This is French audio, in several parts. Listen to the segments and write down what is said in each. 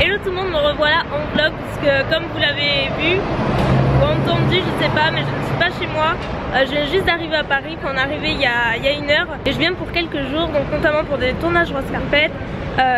Hello tout le monde, me revoilà en vlog puisque comme vous l'avez vu ou entendu, je sais pas, mais je ne suis pas chez moi. Je viens juste d'arriver à Paris, on est arrivé il y a une heure et je viens pour quelques jours, donc notamment pour des tournages rose carpet.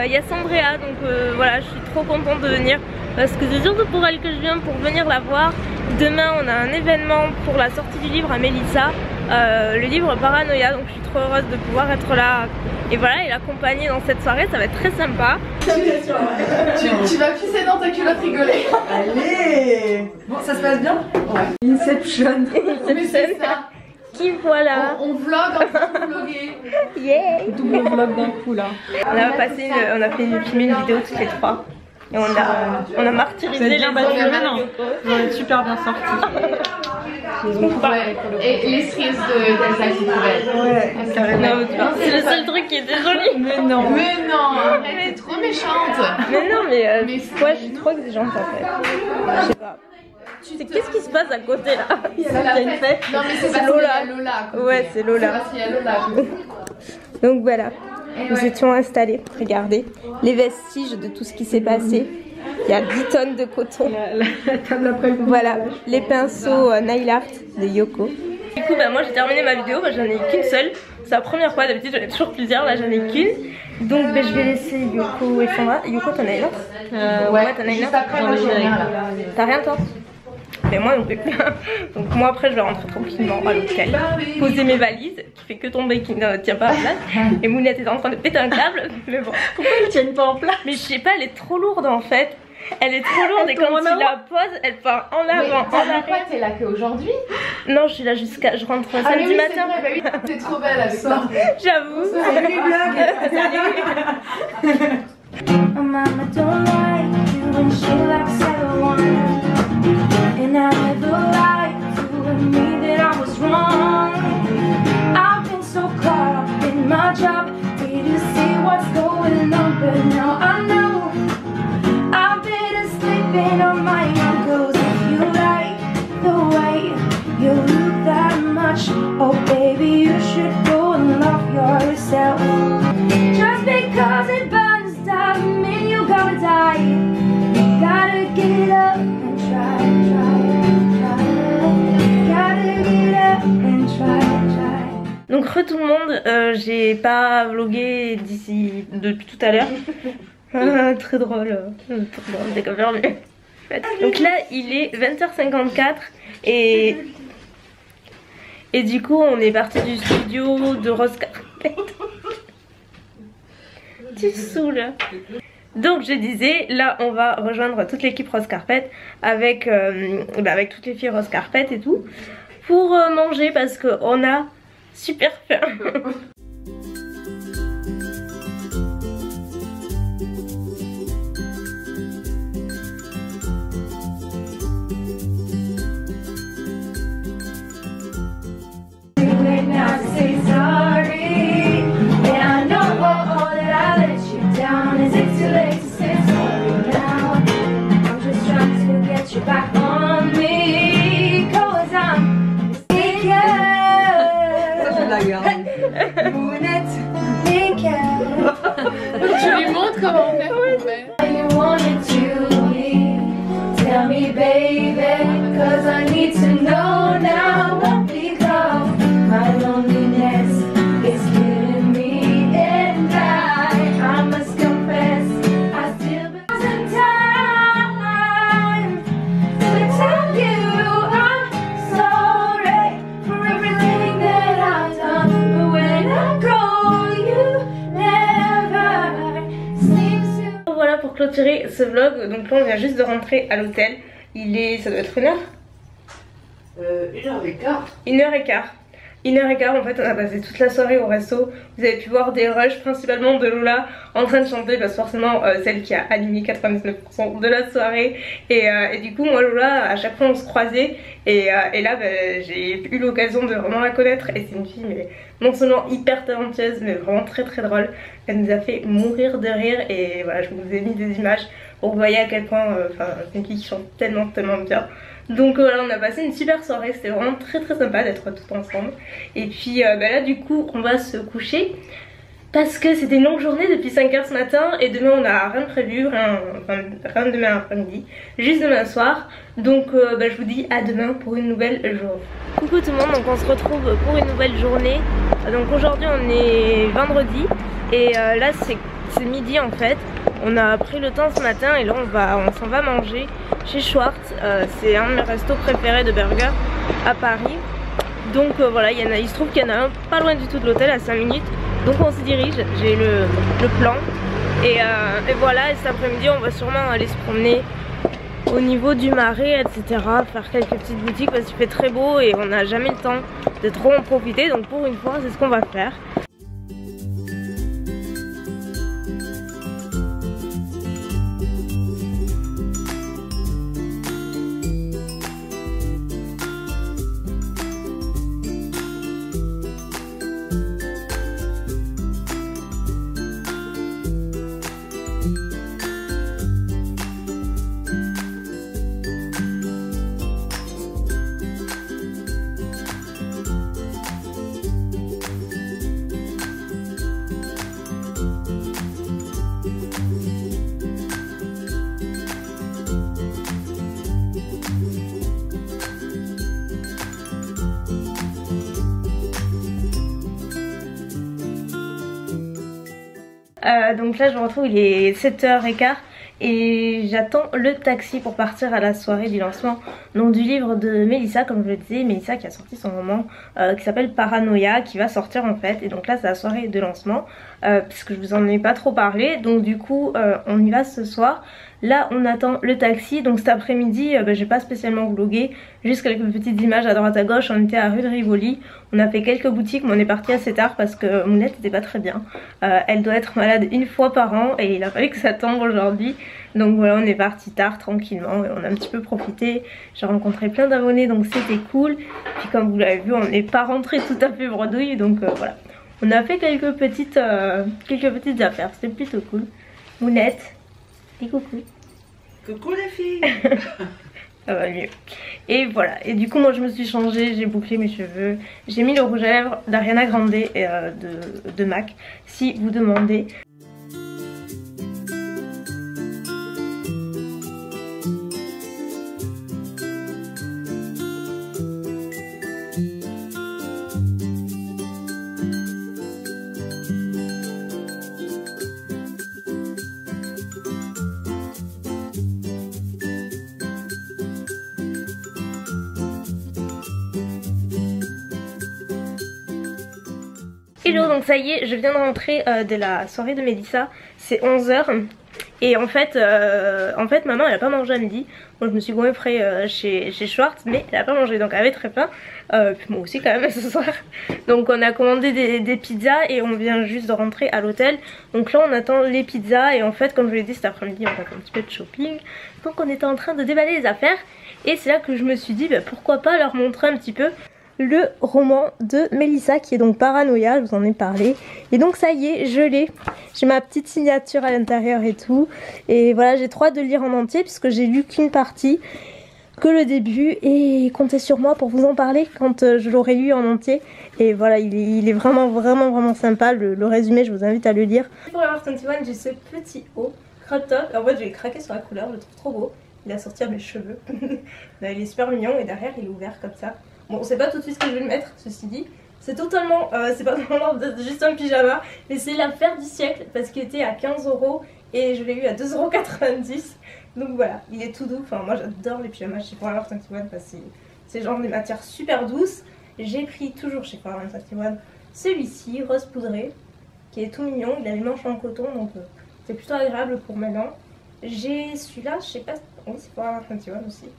Il y a Sandrea, donc voilà, je suis trop contente de venir parce que c'est surtout pour elle que je viens, pour venir la voir. Demain on a un événement pour la sortie du livre à Mélissa, le livre Paranoia, donc je suis trop heureuse de pouvoir être là et voilà, et l'accompagner dans cette soirée, ça va être très sympa. Tu vas pisser dans ta culotte rigoler. Allez. Bon, ça se passe bien? Ouais. Inception. Mais c'est ça. Qui voilà. On vlog en train de vlogger. Yeah. Double vlog d'un coup là. On a filmé une vidéo toutes les trois. Et on a martyrisé les battu, on est super bien sortis. Ouais. Et les cerises d'Elsa qui pourraient. Ouais, c'est le seul truc qui était joli. Mais non. Mais non, arrête, t'es trop méchante. Mais non, mais ouais, je suis trop exigeante en fait. Je sais pas. Qu'est-ce qui se passe à côté là? Il y a une fête. Non mais c'est pas Lola. Ouais, c'est Lola. C'est parce qu'il y a Lola. Donc voilà, nous étions installés. Regardez les vestiges de tout ce qui s'est passé. Il y a 10 tonnes de coton. La table après le voilà, les pinceaux nail art de Yoko. Du coup, bah, moi j'ai terminé ma vidéo, j'en ai qu'une seule. C'est la première fois, d'habitude j'en ai toujours plusieurs, là j'en ai qu'une. Donc bah, je vais laisser Yoko et Sandra. Yoko, t'en as une autre? Ouais, t'en as une juste autre? après moi j'ai rien là. T'as rien toi? Mais moi non plus. Donc moi après je vais rentrer tranquillement à l'hôtel, poser mes valises, qui fait que tomber, qui ne tient pas en place. Et Mounette est en train de péter un câble. Mais bon. Pourquoi elle tienne pas en place? Mais je sais pas, elle est trop lourde en fait. Elle est trop lourde et quand tu la poses, elle part en avant, en arrière. Pourquoi t'es là qu'aujourd'hui? Non, je suis là je rentre samedi matin. Bah oui, t'es trop belle avec ça. J'avoue. Salut vlog. Mama don't like you when she likes everyone, and I never lied to admit that I was wrong. I've been so caught up in my job, way to see what's going on, but now I know I've been sleeping on my uncles. If you like the way you look that much, oh baby, you should go and love yourself. Just because it burns doesn't mean you gotta die. You gotta get up and try. Gotta get up and try. Donc tout le monde, j'ai pas vlogué depuis tout à l'heure. Très drôle, c'est comme ça mieux. Donc là il est 20h54 et du coup on est parti du studio de Rose Carpet. Tu saoules. Donc je disais, là on va rejoindre toute l'équipe Rose Carpet avec toutes les filles Rose Carpet et tout pour manger parce qu'on a super faim. Tu lui montres comment on fait. You wanted to leave. Tell me, baby, 'cause I need to know now what become. My loneliness is killing me, and I must confess, I still wasn't time to tell you I'm sorry for everything that I've done. But when I call you, never seems to. Voilà pour clôturer ce vlog. Donc là on vient juste de rentrer à l'hôtel. Ça doit être 1h. 1h15. 1h15. 1h15 en fait, on a passé toute la soirée au resto. Vous avez pu voir des rushs principalement de Lola en train de chanter parce que forcément celle qui a animé 99% de la soirée et du coup moi Lola à chaque fois on se croisait et là j'ai eu l'occasion de vraiment la connaître et c'est une fille mais non seulement hyper talentueuse mais vraiment très drôle. Elle nous a fait mourir de rire et voilà, je vous ai mis des images pour vous voyez à quel point c'est une fille qui chante tellement bien. Donc voilà, on a passé une super soirée, c'était vraiment très sympa d'être tout ensemble. Et puis là du coup on va se coucher. parce que c'était une longue journée depuis 5 h ce matin et demain on n'a rien prévu, rien demain après-midi, juste demain soir. Donc je vous dis à demain pour une nouvelle journée. Coucou tout le monde, donc on se retrouve pour une nouvelle journée. Donc aujourd'hui on est vendredi et là c'est midi en fait. On a pris le temps ce matin et là on s'en va manger chez Schwartz. C'est un de mes restos préférés de burger à Paris. Donc voilà, il se trouve qu'il y en a un pas loin du tout de l'hôtel, à 5 minutes. Donc on se dirige, j'ai le plan. Et voilà, et cet après-midi on va sûrement aller se promener au niveau du Marais, etc. Faire quelques petites boutiques parce qu'il fait très beau et on n'a jamais le temps de trop en profiter. Donc pour une fois c'est ce qu'on va faire. Donc là je me retrouve, il est 7 h 15 et j'attends le taxi pour partir à la soirée du lancement donc du livre de Mélissa, comme je le disais, Mélissa qui a sorti son roman qui s'appelle Paranoia, qui va sortir en fait. Et donc là c'est la soirée de lancement puisque je vous en ai pas trop parlé, donc du coup on y va ce soir. Là on attend le taxi, donc cet après-midi j'ai pas spécialement vlogué, juste quelques petites images à droite à gauche. On était à rue de Rivoli, on a fait quelques boutiques mais on est parti assez tard parce que Mounette était pas très bien. Elle doit être malade une fois par an et il a fallu que ça tombe aujourd'hui. Donc voilà, on est parti tard tranquillement et on a un petit peu profité. J'ai rencontré plein d'abonnés donc c'était cool. Puis comme vous l'avez vu, on n'est pas rentré tout à fait bredouille, donc voilà. On a fait quelques petites affaires, c'était plutôt cool. Mounette, dis coucou. Coucou les filles. Ça va mieux. Et voilà, et du coup moi je me suis changée, j'ai bouclé mes cheveux, j'ai mis le rouge à lèvres d'Ariana Grande et de MAC, si vous demandez. Hello, donc ça y est, je viens de rentrer de la soirée de Mélissa, c'est 11 h. Et en fait maman elle a pas mangé à midi. Moi je me suis goinfrée chez Schwartz, mais elle a pas mangé, donc elle avait très faim. Puis moi aussi quand même ce soir. Donc on a commandé des pizzas et on vient juste de rentrer à l'hôtel. Donc là on attend les pizzas et en fait comme je l'ai dit cet après-midi on va faire un petit peu de shopping. Donc on était en train de déballer les affaires et c'est là que je me suis dit pourquoi pas leur montrer un petit peu le roman de Mélissa qui est donc Paranoia, je vous en ai parlé. Et donc ça y est, je l'ai. J'ai ma petite signature à l'intérieur et tout. Et voilà, j'ai trop hâte de le lire en entier puisque j'ai lu qu'une partie, que le début. Et comptez sur moi pour vous en parler quand je l'aurai lu en entier. Et voilà, il est vraiment sympa. Le résumé, je vous invite à le lire. Pour Forever 21, j'ai ce petit haut crop top. En fait, j'ai craqué sur la couleur, je le trouve trop beau. Il a sorti à mes cheveux. Il est super mignon et derrière, il est ouvert comme ça. Bon, c'est pas tout de suite ce que je vais le mettre, ceci dit. C'est totalement, c'est pas vraiment juste un pyjama, mais c'est l'affaire du siècle parce qu'il était à 15 € et je l'ai eu à 2,90 €. Donc voilà, il est tout doux. Enfin, moi j'adore les pyjamas chez Forever 21 parce que c'est genre des matières super douces. J'ai pris toujours chez Forever 21 celui-ci, rose poudré, qui est tout mignon. Il a les manches en coton donc c'est plutôt agréable pour maintenant. J'ai celui-là, je sais pas, oui, c'est Forever 21 aussi.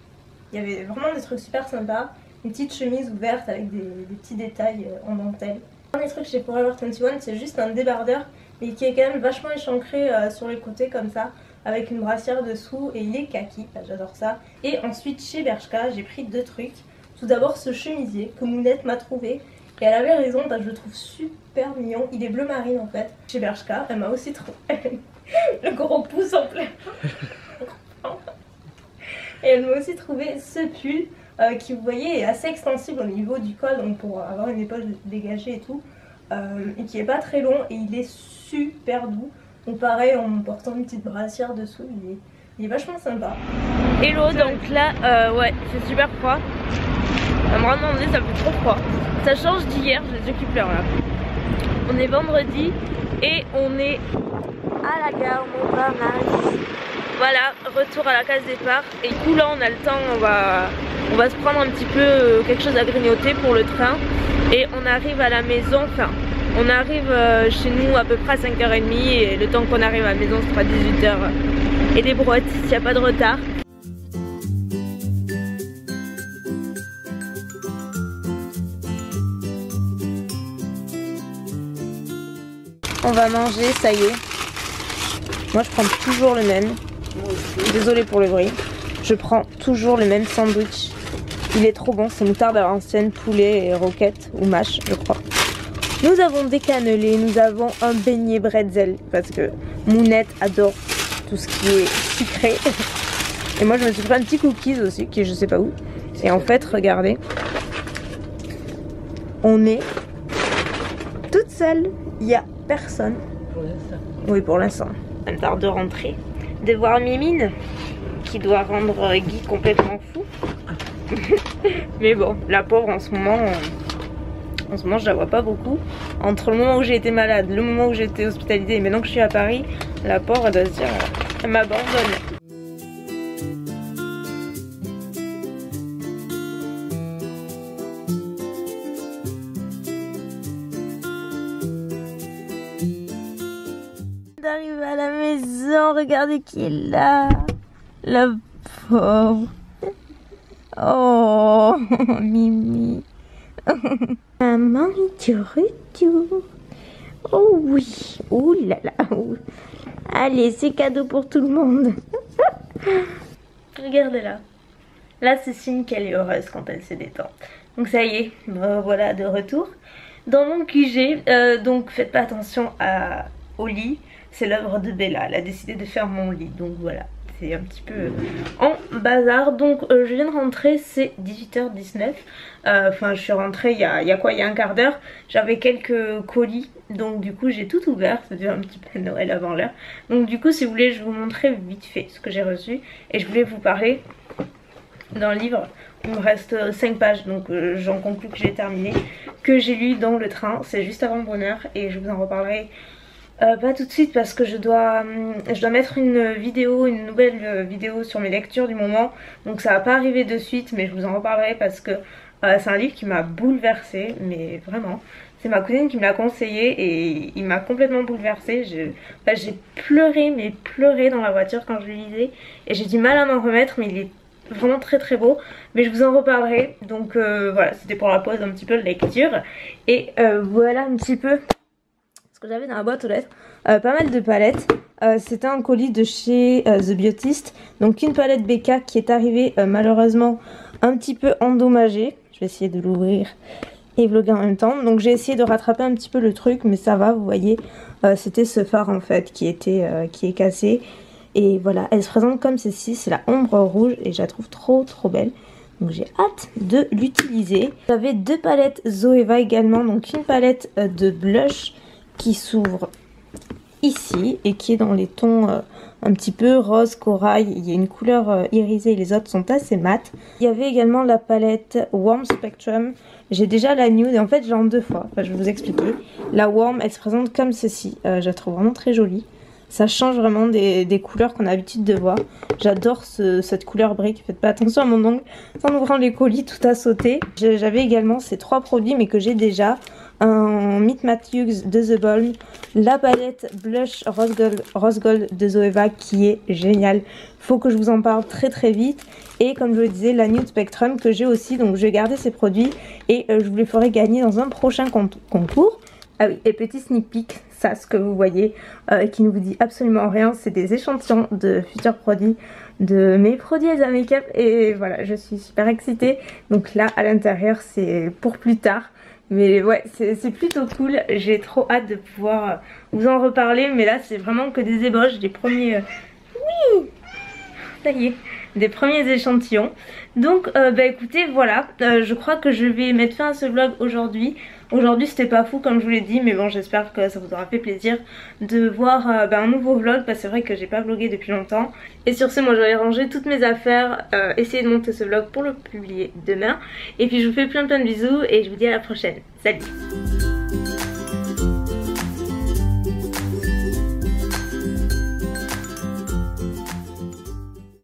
Il y avait vraiment des trucs super sympas. Une petite chemise ouverte avec des petits détails en dentelle. Le dernier truc chez Forever 21, c'est juste un débardeur, mais qui est quand même vachement échancré sur les côtés comme ça, avec une brassière dessous, et il est kaki, j'adore ça. Et ensuite chez Bershka, j'ai pris deux trucs. Tout d'abord ce chemisier que Mounette m'a trouvé, et elle avait raison, je le trouve super mignon. Il est bleu marine en fait. Chez Bershka, elle m'a aussi trouvé le gros pouce en plein. Et elle m'a aussi trouvé ce pull qui, vous voyez, est assez extensible au niveau du col, donc pour avoir une épaule dégagée et tout. et qui est pas très long et il est super doux. Donc pareil, en portant une petite brassière dessous, il est vachement sympa. Hello, donc là, ouais, c'est super froid. Ça me rend demandé, ça fait trop froid. Ça change d'hier, j'ai les yeux qui pleurent là. On est vendredi et on est à la gare Montparnasse. Voilà, retour à la case départ. Et du coup là on a le temps, on va se prendre un petit peu quelque chose à grignoter pour le train. Et on arrive à la maison, enfin on arrive chez nous à peu près à 5h30. Et le temps qu'on arrive à la maison ce sera 18h et des brouettes s'il n'y a pas de retard. On va manger, ça y est. Moi je prends toujours le même. Désolée pour le bruit. Je prends toujours le même sandwich. Il est trop bon, c'est moutarde à l'ancienne, poulet et roquette ou mâche je crois. Nous avons des cannelés, nous avons un beignet bretzel parce que Mounette adore tout ce qui est sucré. Et moi je me suis pris un petit cookies aussi qui est je sais pas où. Et en fait regardez, on est toute seule, il n'y a personne. Pour l'instant. Oui pour l'instant. Ça me tarde de rentrer, de voir Mimine qui doit rendre Guy complètement fou. Mais bon, la pauvre en ce moment je la vois pas beaucoup. Entre le moment où j'ai été malade, le moment où j'ai été hospitalisée et maintenant que je suis à Paris, la pauvre elle doit se dire elle m'abandonne. D'arriver à la maison, regardez qui est là. La pauvre. Oh, Mimi. Maman, tu retournes. Oh oui. Oh là là. Allez, c'est cadeau pour tout le monde. Regardez-la. Là, c'est signe qu'elle est heureuse quand elle se détend. Donc ça y est, voilà de retour dans mon QG. Donc faites pas attention au lit. C'est l'œuvre de Bella. Elle a décidé de faire mon lit. Donc voilà. C'est un petit peu en bazar. Donc je viens de rentrer, c'est 18h19. Enfin je suis rentrée il y a quoi, il y a un quart d'heure. J'avais quelques colis, donc du coup j'ai tout ouvert. Ça devient un petit peu Noël avant l'heure. Donc du coup si vous voulez je vais vous montrer vite fait ce que j'ai reçu. Et je voulais vous parler d'un livre. Il me reste 5 pages, donc j'en conclus que j'ai terminé, que j'ai lu dans le train. C'est juste avant Bonheur et je vous en reparlerai pas tout de suite parce que je dois mettre une nouvelle vidéo sur mes lectures du moment. Donc ça va pas arriver de suite, mais je vous en reparlerai parce que c'est un livre qui m'a bouleversée, mais vraiment. C'est ma cousine qui me l'a conseillé et il m'a complètement bouleversée. J'ai pleuré, mais pleuré dans la voiture quand je le lisais. Et j'ai du mal à m'en remettre, mais il est vraiment très très beau. Mais je vous en reparlerai. Donc voilà, c'était pour la pause un petit peu de lecture. Et voilà un petit peu ce que j'avais dans la boîte aux lettres. Pas mal de palettes. C'était un colis de chez The Beautist. Donc une palette BK qui est arrivée malheureusement un petit peu endommagée. Je vais essayer de l'ouvrir et vlogger en même temps. Donc j'ai essayé de rattraper un petit peu le truc, mais ça va, vous voyez. C'était ce phare en fait qui est cassé. Et voilà, elle se présente comme ceci. C'est la ombre rouge et je la trouve trop trop belle. Donc j'ai hâte de l'utiliser. J'avais 2 palettes Zoeva également. Donc une palette de blush qui s'ouvre ici et qui est dans les tons un petit peu rose corail. Il y a une couleur irisée et les autres sont assez mat. Il y avait également la palette Warm Spectrum. J'ai déjà la nude et en fait j'ai en 2 fois. Enfin, je vais vous expliquer. La warm elle se présente comme ceci. Je la trouve vraiment très jolie. Ça change vraiment des couleurs qu'on a l'habitude de voir. J'adore cette couleur brique. Faites pas attention à mon ongle. En ouvrant les colis, tout a sauté. J'avais également ces 3 produits mais que j'ai déjà. Un Meet Matthews de The Balm, la palette Blush Rose Gold de Zoeva qui est géniale. Faut que je vous en parle très très vite. Et comme je vous le disais, la Nude Spectrum que j'ai aussi. Donc je vais garder ces produits et je vous les ferai gagner dans un prochain concours. Ah oui, et petit sneak peek, ça ce que vous voyez qui ne vous dit absolument rien, c'est des échantillons de futurs produits, de mes produits Elsa Makeup. Et voilà, je suis super excitée. Donc là à l'intérieur c'est pour plus tard. Mais ouais, c'est plutôt cool. J'ai trop hâte de pouvoir vous en reparler. Mais là, c'est vraiment que des ébauches. Les premiers... Oui, ça y est. des premiers échantillons. Donc bah écoutez voilà, je crois que je vais mettre fin à ce vlog aujourd'hui. Aujourd'hui c'était pas fou comme je vous l'ai dit, mais bon j'espère que ça vous aura fait plaisir de voir un nouveau vlog, parce que c'est vrai que j'ai pas vlogué depuis longtemps. Et sur ce moi je vais ranger toutes mes affaires, essayer de monter ce vlog pour le publier demain. Et puis je vous fais plein de bisous et je vous dis à la prochaine. Salut.